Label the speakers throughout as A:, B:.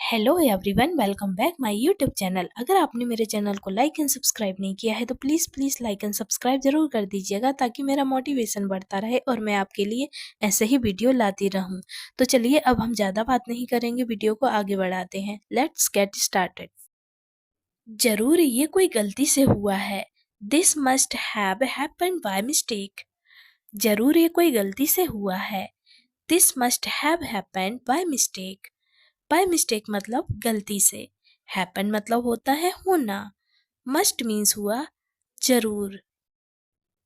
A: Hello everyone, welcome back my YouTube channel. अगर आपने मेरे चैनल को लाइक एंड सब्सक्राइब नहीं किया है तो प्लीज़ लाइक एंड सब्सक्राइब जरूर कर दीजिएगा ताकि मेरा मोटिवेशन बढ़ता रहे और मैं आपके लिए ऐसे ही वीडियो लाती रहूं। तो चलिए अब हम ज़्यादा बात नहीं करेंगे, वीडियो को आगे बढ़ाते हैं। Let's get started. जरूर ये कोई गलती से हुआ है। This must have happened by mistake. जरूर ये कोई गलती से हुआ है। This must have happened by mistake. By mistake मतलब गलती से। हैपन मतलब होता है होना। मस्ट मीन्स हुआ जरूर।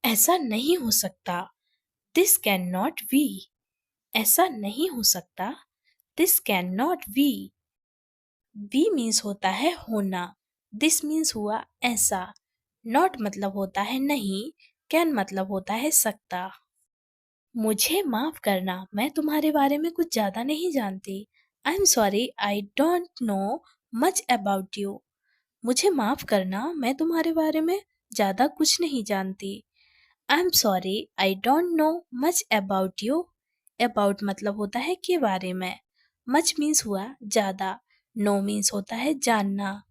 A: ऐसा नहीं हो सकता। This can not be. ऐसा नहीं हो सकता। This can not be. Be means होता है होना। दिस मीन्स हुआ ऐसा। नॉट मतलब होता है नहीं। कैन मतलब होता है सकता। मुझे माफ करना, मैं तुम्हारे बारे में कुछ ज्यादा नहीं जानती। I am sorry, I don't know much about you. मुझे माफ करना, मैं तुम्हारे बारे में ज्यादा कुछ नहीं जानती। I am sorry, I don't know much about you. About मतलब होता है के बारे में। मच मीन्स हुआ ज्यादा। नो मीन्स होता है जानना।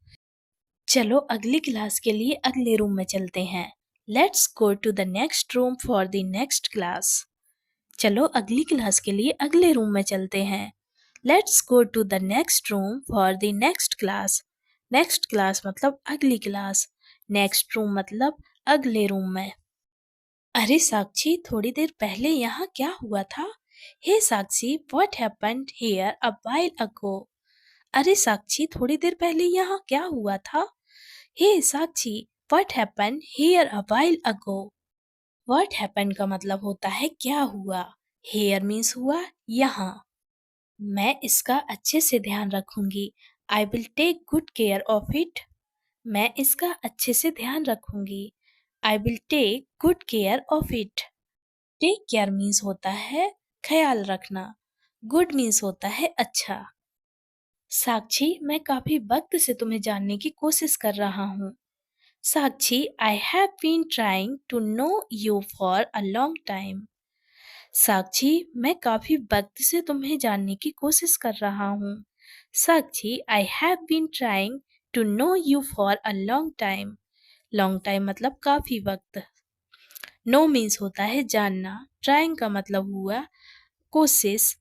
A: चलो अगली क्लास के लिए अगले रूम में चलते हैं। Let's go to the next room for the next class. चलो अगली क्लास के लिए अगले रूम में चलते हैं। Let's go to the next room for the next class. Next class मतलब अगली क्लास। नेक्स्ट रूम मतलब अगले रूम में। अरे साक्षी, थोड़ी देर पहले यहाँ क्या हुआ था? Hey Sakshi, what happened here a while ago? अरे साक्षी, थोड़ी देर पहले यहाँ क्या हुआ था? Hey Sakshi, what happened here a while ago? What happen का मतलब होता है क्या हुआ। हेयर मीन्स हुआ यहाँ। मैं इसका अच्छे से ध्यान रखूंगी। I will take good care of it. मैं इसका अच्छे से ध्यान रखूंगी। I will take good care of it. Take care means होता है ख्याल रखना। गुड मीन्स होता है अच्छा। साक्षी, मैं काफी वक्त से तुम्हें जानने की कोशिश कर रहा हूँ। Sakshi, I have been trying to know you for a long time. Sakshi, मैं काफी वक्त से तुम्हें जानने की कोशिश कर रहा हूँ। Sakshi, I have been trying to know you for a long time. Long time मतलब काफी वक्त। नो मीन्स होता है जानना। ट्राइंग का मतलब हुआ कोशिश।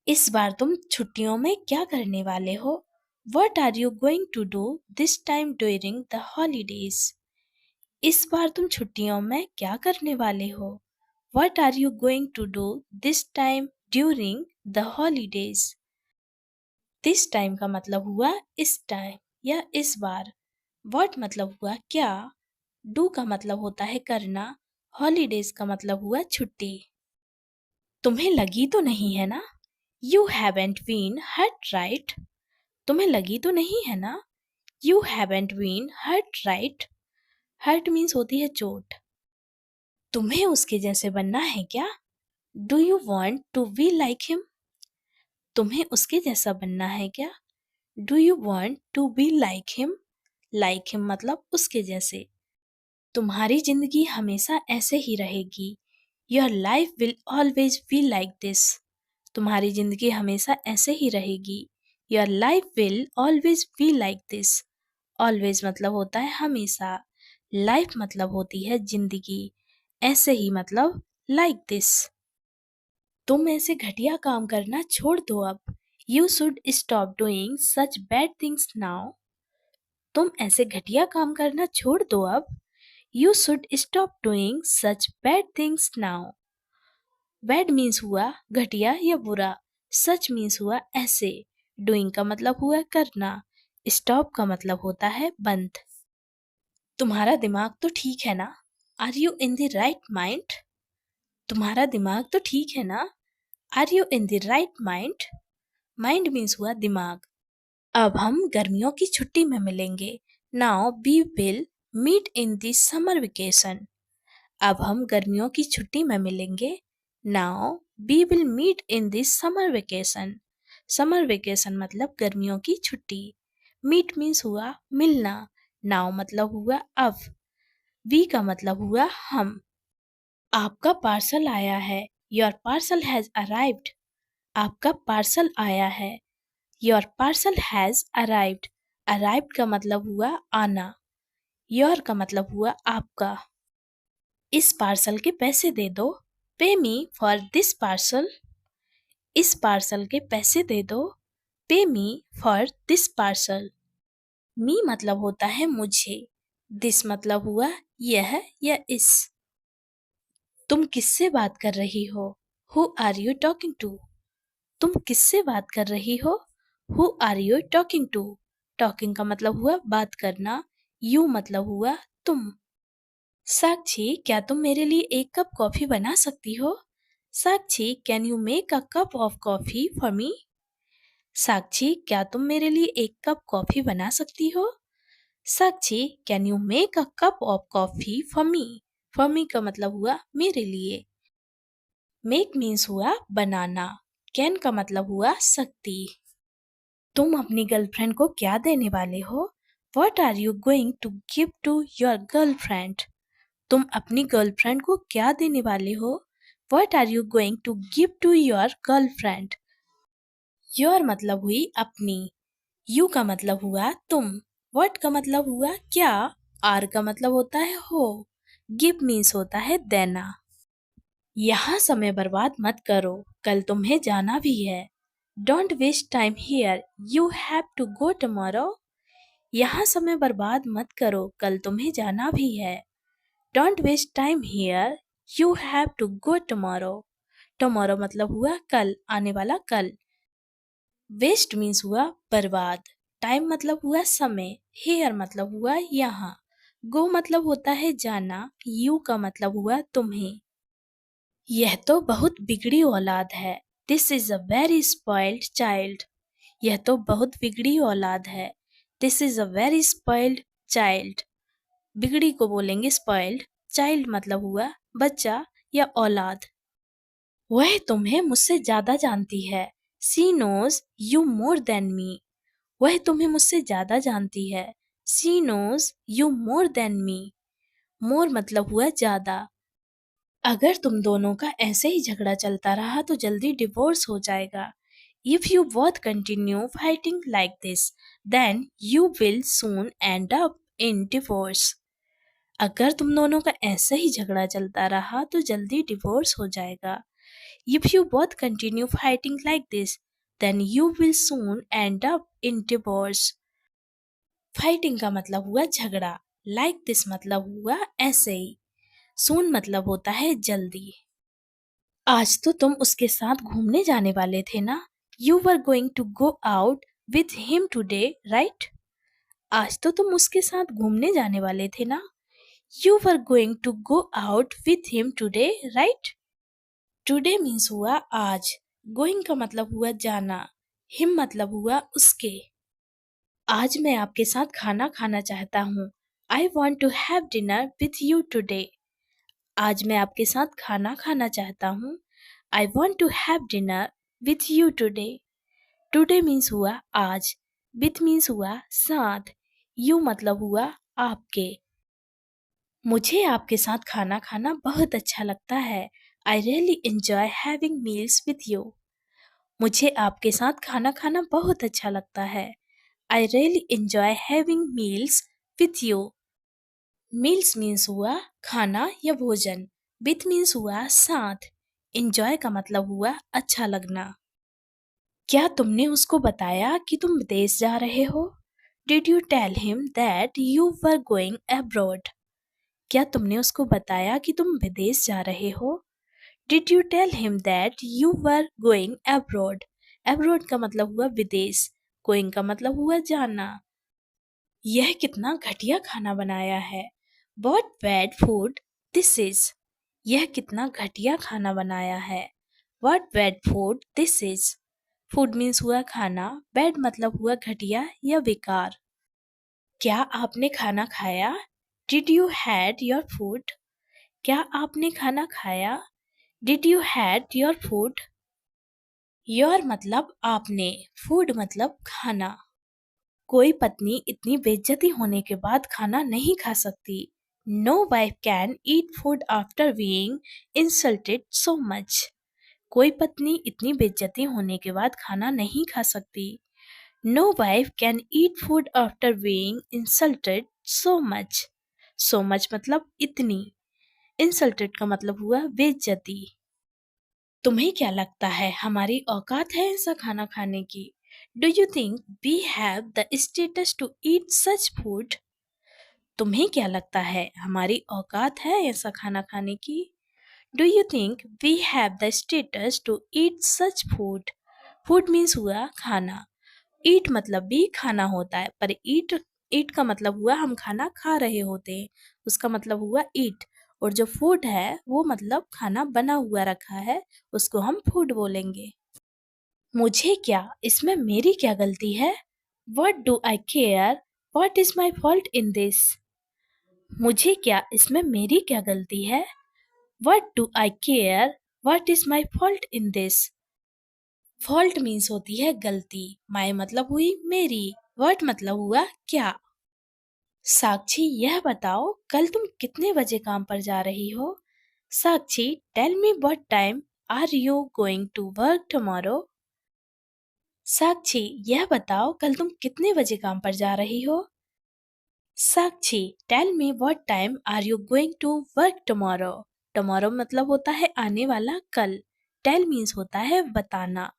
A: इस बार तुम छुट्टियों में क्या करने वाले हो? What are you going to do this time during the holidays? इस बार तुम छुट्टियों में क्या करने वाले हो? What are you going to do this time during the holidays? This time का मतलब हुआ इस टाइम या इस बार। What मतलब हुआ क्या। Do का मतलब होता है करना। Holidays का मतलब हुआ छुट्टी। तुम्हें लगी तो नहीं है ना? You haven't been hurt, right? तुम्हें लगी तो नहीं है ना? You haven't been hurt, right? Hurt means होती है चोट। तुम्हें उसके जैसे बनना है क्या? Do you want to be like him? तुम्हें उसके जैसा बनना है क्या? Do you want to be like him? Like him मतलब उसके जैसे। तुम्हारी जिंदगी हमेशा ऐसे ही रहेगी। Your life will always be like this. तुम्हारी जिंदगी हमेशा ऐसे ही रहेगी। Your life will always be like this. Always मतलब होता है हमेशा। Life मतलब होती है जिंदगी। ऐसे ही मतलब like this. तुम ऐसे घटिया काम करना छोड़ दो अब। You should stop doing such bad things now. तुम ऐसे घटिया काम करना छोड़ दो अब। You should stop doing such bad things now. Bad means हुआ घटिया या बुरा। Such means हुआ ऐसे। Doing का मतलब हुआ करना। Stop का मतलब होता है बंद। तुम्हारा दिमाग तो ठीक है ना? Are you in the right mind? तुम्हारा दिमाग तो ठीक है ना? Are you in the right mind? Mind means हुआ दिमाग। अब हम गर्मियों की छुट्टी में मिलेंगे। Now we will meet in the summer vacation. अब हम गर्मियों की छुट्टी में मिलेंगे। Now we will meet in the summer vacation. Summer vacation मतलब गर्मियों की छुट्टी। Meet means हुआ मिलना। Now मतलब हुआ अब। We का मतलब हुआ हम। आपका पार्सल आया है। Your parcel has arrived. आपका पार्सल आया है। Your parcel has arrived. Arrived का मतलब हुआ आना, योर का मतलब हुआ आपका। इस पार्सल के पैसे दे दो। पे मी फॉर दिस पार्सल। इस पार्सल के पैसे दे दो। पे मी फॉर दिस पार्सल। मी मतलब होता है मुझे, दिस मतलब हुआ यह या इस। तुम किससे बात कर रही हो? Who are you talking to? तुम किससे बात कर रही हो? Who are you talking to? Talking का मतलब हुआ बात करना, यू मतलब हुआ तुम। साक्षी, क्या तुम मेरे लिए एक कप कॉफी बना सकती हो? Sakshi, can you make a cup of coffee for me? Sakshi, क्या तुम मेरे लिए एक कप कॉफी बना सकती हो? Sakshi, can you make a cup of coffee for me? For me का मतलब हुआ मेरे लिए। मेक मीन्स हुआ बनाना, कैन का मतलब हुआ सकती। तुम अपनी गर्लफ्रेंड को क्या देने वाले हो? What are you going to give to your girlfriend? तुम अपनी गर्लफ्रेंड को क्या देने वाले हो? What are you going to give to your girlfriend? Your मतलब हुई अपनी, you का मतलब हुआ तुम, what का मतलब हुआ क्या, are का मतलब होता है हो, give मीन्स होता है देना। यहाँ समय बर्बाद मत करो, कल तुम्हें जाना भी है। Don't waste time here, you have to go tomorrow. यहाँ समय बर्बाद मत करो, कल तुम्हें जाना भी है। Don't waste time here, you have to go tomorrow. Tomorrow मतलब हुआ कल, आने वाला कल। Waste मीन्स हुआ बर्बाद। Time मतलब हुआ समय। Here मतलब हुआ यहाँ। Go मतलब होता है जाना। You का मतलब हुआ तुम्हें। यह तो बहुत बिगड़ी औलाद है। This is a very spoiled child. यह तो बहुत बिगड़ी औलाद है। This is a very spoiled child. बिगड़ी को बोलेंगे spoiled, child मतलब हुआ बच्चा या औलाद। वह तुम्हें मुझसे ज्यादा जानती है। She knows you more than me. वह तुम्हें मुझसे ज्यादा जानती है। She knows you more than me. More मतलब हुआ ज्यादा। अगर तुम दोनों का ऐसे ही झगड़ा चलता रहा तो जल्दी डिवोर्स हो जाएगा। If you both continue fighting like this, then you will soon end up in divorce. अगर तुम दोनों का ऐसे ही झगड़ा चलता रहा तो जल्दी डिवोर्स हो जाएगा। If you both continue fighting like this, then you will soon end up in divorce. Fighting का मतलब हुआ झगड़ा, like this मतलब हुआ ऐसे ही, soon मतलब होता है जल्दी। आज तो तुम उसके साथ घूमने जाने वाले थे ना? You were going to go out with him today, right? आज तो तुम उसके साथ घूमने जाने वाले थे ना? You were going to go out with him today, right? Today means हुआ आज, going का मतलब हुआ जाना, him मतलब हुआ उसके। आज मैं आपके साथ खाना खाना चाहता हूँ। I want to have dinner with you today. आज मैं आपके साथ खाना खाना चाहता हूँ। I want to have dinner with you today. Today means हुआ आज, with means हुआ साथ, you मतलब हुआ आपके। मुझे आपके साथ खाना खाना बहुत अच्छा लगता है। I really enjoy having meals with you. मुझे आपके साथ खाना खाना बहुत अच्छा लगता है। I really enjoy having meals with you. Meals means हुआ खाना या भोजन। With means हुआ साथ। Enjoy का मतलब हुआ अच्छा लगना। क्या तुमने उसको बताया कि तुम विदेश जा रहे हो? Did you tell him that you were going abroad? क्या तुमने उसको बताया कि तुम विदेश जा रहे हो? Did you tell him that you were going abroad? Abroad का मतलब हुआ विदेश, going का मतलब हुआ जाना। यह कितना घटिया खाना बनाया है। What bad food this is? यह कितना घटिया खाना बनाया है। What bad food this is? Food means हुआ खाना, bad मतलब हुआ घटिया या बेकार। क्या आपने खाना खाया? Did you had your food? क्या आपने खाना खाया? Did you had your food? Your मतलब आपने, food मतलब खाना। कोई पत्नी इतनी बेइज्जती होने के बाद खाना नहीं खा सकती। No wife can eat food after being insulted so much. कोई पत्नी इतनी बेइज्जती होने के बाद खाना नहीं खा सकती। No wife can eat food after being insulted so much. So much मतलब इतनी। इंसल्टेड का मतलब हुआ बेइज्जती। तुम्हें क्या लगता है हमारी औकात है ऐसा खाना खाने की? Do you think we have the status to eat such food? तुम्हें क्या लगता है हमारी औकात है ऐसा खाना खाने की? Do you think we have the status to eat such food? Food means हुआ खाना। ईट मतलब भी खाना होता है, पर ईट ईट का मतलब हुआ हम खाना खा रहे होते हैं, उसका मतलब हुआ ईट। और जो फूड है वो मतलब खाना बना हुआ रखा है, उसको हम फूड बोलेंगे। मुझे क्या, इसमें मेरी क्या गलती है? What do I care? What is my fault in this? मुझे क्या, इसमें मेरी क्या गलती है? What do I care? What is my fault in this? Fault means होती है गलती, माई मतलब हुई मेरी, वट मतलब हुआ क्या। साक्षी यह बताओ कल तुम कितने बजे काम पर जा रही हो? Sakshi tell me what time are you going to work tomorrow? Sakshi यह बताओ कल तुम कितने बजे काम पर जा रही हो? Sakshi tell me what time are you going to work tomorrow? Tomorrow मतलब होता है आने वाला कल। टेल मीन्स होता है बताना।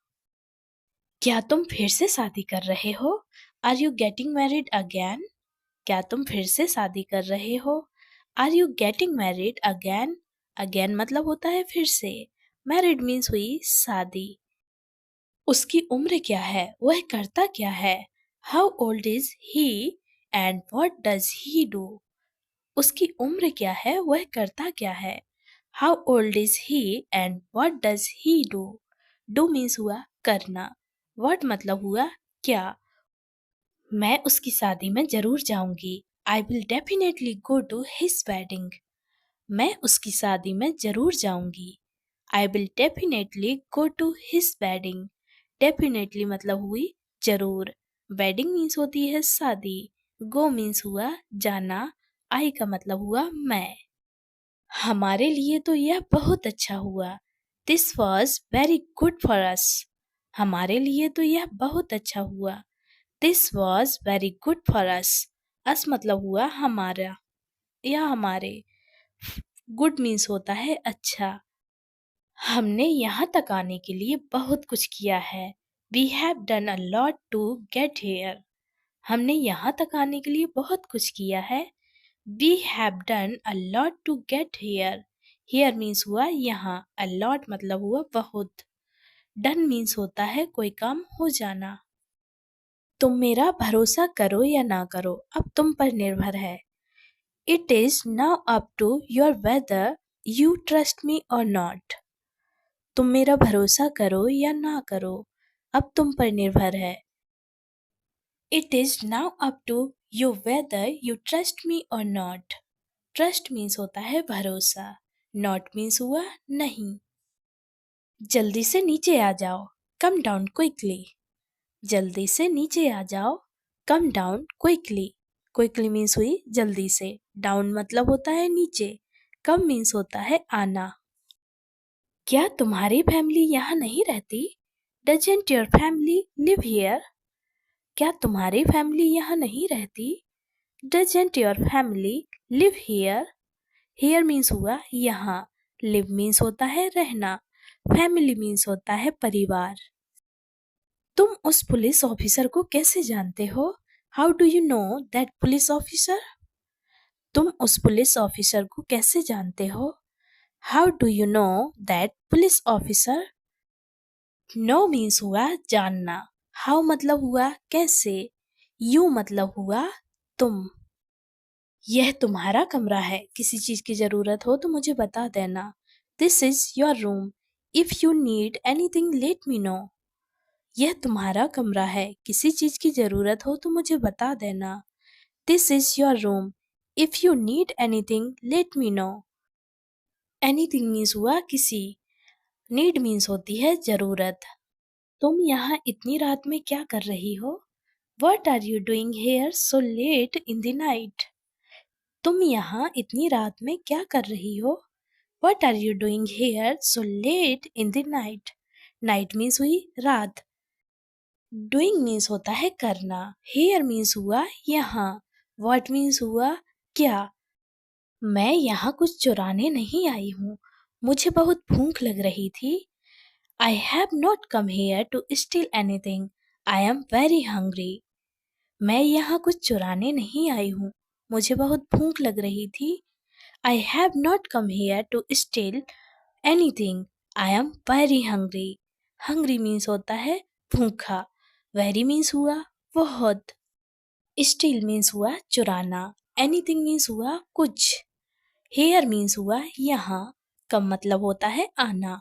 A: क्या तुम फिर से शादी कर रहे हो? Are you getting married again? क्या तुम फिर से शादी कर रहे हो? Are you getting married again? Again मतलब होता है फिर से। मैरिड मीन्स हुई शादी। उसकी उम्र क्या है, वह करता क्या है? How old is he and what does he do? उसकी उम्र क्या है, वह करता क्या है? How old is he and what does he do? Do means हुआ करना। व्हाट मतलब हुआ क्या। मैं उसकी शादी में जरूर जाऊंगी। I will definitely go to his wedding. मैं उसकी शादी में जरूर जाऊंगी। I will definitely go to his wedding. Definitely मतलब हुई जरूर। वेडिंग मीन्स होती है शादी। गो मीन्स हुआ जाना। आई का मतलब हुआ मैं। हमारे लिए तो यह बहुत अच्छा हुआ। This was very good for us. हमारे लिए तो यह बहुत अच्छा हुआ। This was very good for us. Us मतलब हुआ हमारा या हमारे। गुड मीन्स होता है अच्छा। हमने यहाँ तक आने के लिए बहुत कुछ किया है। We have done a lot to get here. हमने यहाँ तक आने के लिए बहुत कुछ किया है। We have done a lot to get here. Here means हुआ यहाँ। अ लॉट मतलब हुआ बहुत। डन मीन्स होता है कोई काम हो जाना। तुम मेरा भरोसा करो या ना करो, अब तुम पर निर्भर है। It is now up to your whether you trust me or not. तुम मेरा भरोसा करो या ना करो, अब तुम पर निर्भर है। It is now up to you whether you trust me or not. Trust means होता है भरोसा। नॉट मीन्स हुआ नहीं। जल्दी से नीचे आ जाओ। Come down quickly. जल्दी से नीचे आ जाओ। Come down quickly. Quickly means हुई जल्दी से। डाउन मतलब होता है नीचे। कम मीन्स होता है आना। क्या तुम्हारी फैमिली यहाँ नहीं रहती? Doesn't your family live here? क्या तुम्हारी फैमिली यहाँ नहीं रहती? Doesn't your family live here? Here means हुआ यहाँ। लिव मीन्स होता है रहना। फैमिली मीन्स होता है परिवार। तुम उस पुलिस ऑफिसर को कैसे जानते हो? How do you know that police officer? तुम उस पुलिस ऑफिसर को कैसे जानते हो? How do you know that police officer? No means हुआ जानना। हाउ मतलब हुआ कैसे। यू मतलब हुआ तुम। यह तुम्हारा कमरा है, किसी चीज की जरूरत हो तो मुझे बता देना। This is your room. If you need anything let me know. यह तुम्हारा कमरा है, किसी चीज की जरूरत हो तो मुझे बता देना। This is your room. If you need anything let me know. Anything means हुआ किसी। नीड मीन्स होती है जरूरत। तुम यहाँ इतनी रात में क्या कर रही हो? What are you doing here so late in the night? तुम यहाँ इतनी रात में क्या कर रही हो? What are you doing here so late in the night? Night means हुई रात। डूइंग मीन्स होता है करना। हेयर मीन्स हुआ यहाँ। व्हाट मीन्स हुआ क्या। मैं यहाँ कुछ चुराने नहीं आई हूँ, मुझे बहुत भूख लग रही थी। I have not come here to steal anything, I am very hungry. मैं यहाँ कुछ चुराने नहीं आई हूँ, मुझे बहुत भूख लग रही थी। I have not come here to steal anything, I am very hungry. Hungry means होता है भूखा। वेरी मीन्स हुआ बहुत। स्टील मीन्स हुआ चुराना। एनीथिंग मीन्स हुआ कुछ। हेयर मीन्स हुआ यहाँ। का मतलब होता है आना।